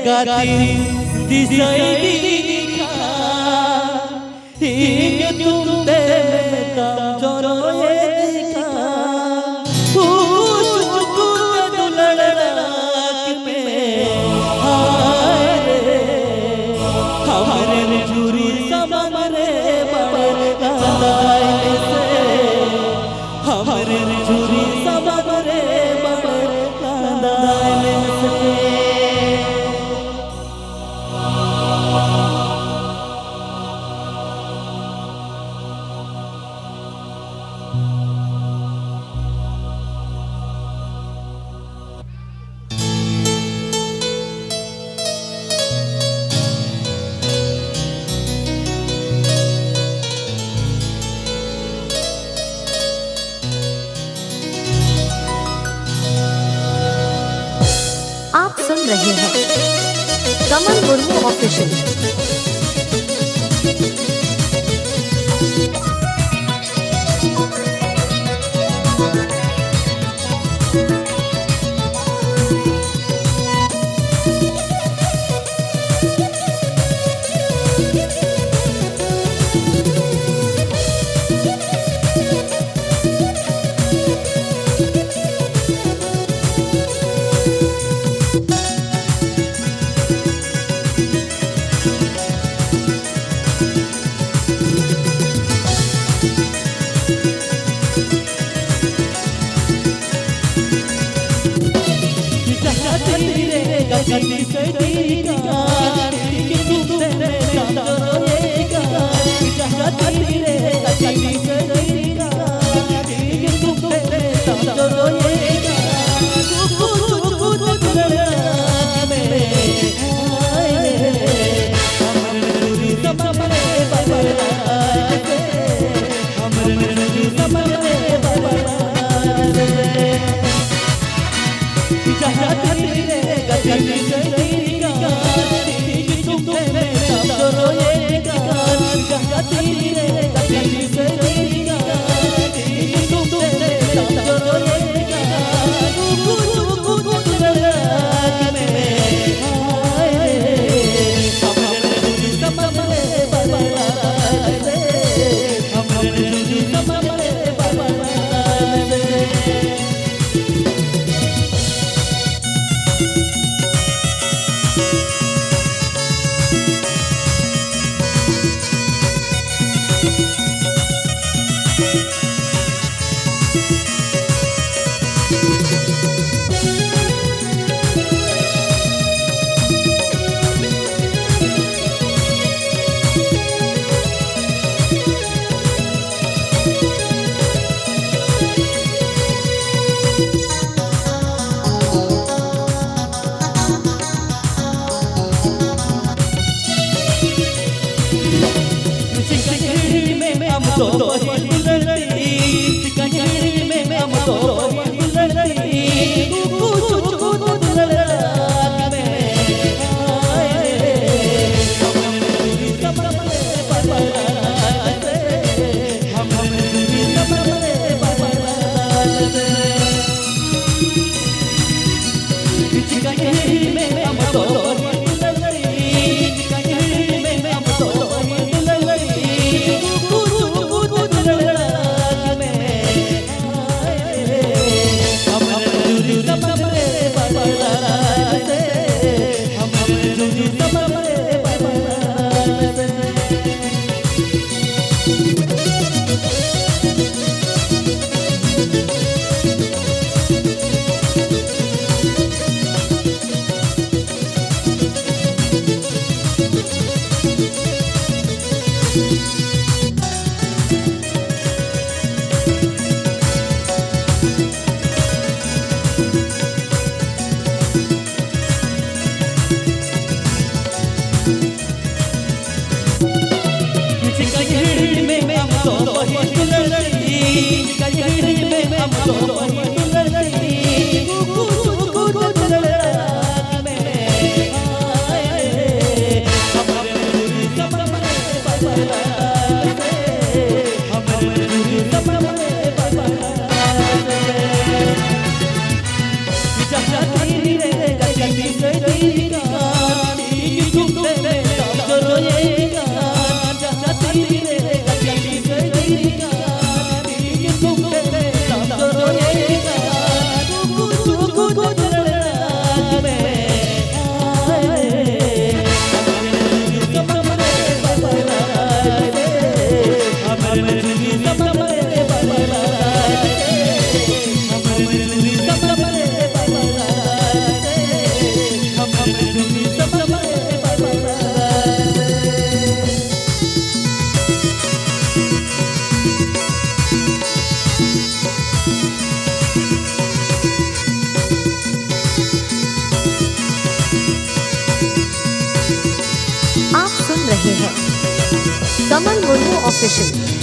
गाती दिसाई हिंग तुम दे तम जोरो ये दिखा कुछ लड़क में हाय रे हमारे चूरी समरे बड़े दादाई से हमारे चूरी समरे बड़े दादाई से आप सुन रहे हैं कमल मुर्मू ऑफिशियल। गति से तेरी गाड़ी कि तुम तेरे साथ रोएगा जहाँ गति से तेरी गाड़ी कि तुम तेरे साथ रोएगा कुछ लड़क में आए हमरे चूरी समरे बबड़ा से हमरे चूरी समरे बबड़ा से जहाँ गति से तेरी गाड़ी कि तुम तेरे साथ रोएगा जहाँ गति से तेरी गाड़ी कि तुम तेरे साथ रोएगा कुछ लड़क में आए हमरे चूरी समरे बबड़ा से हमरे चूरी समरे बबड़ा से तो लड़ती कहीं में हम तो लड़ती कुछ लड़क में आए हमरे चूरी समरे बबड़ा से हमरे चूरी समरे बबड़ा से कहीं में हम तो लड़ती कहीं में हम तो गति से तेरी गाड़ी कमल मुर्मू ऑफिशियल।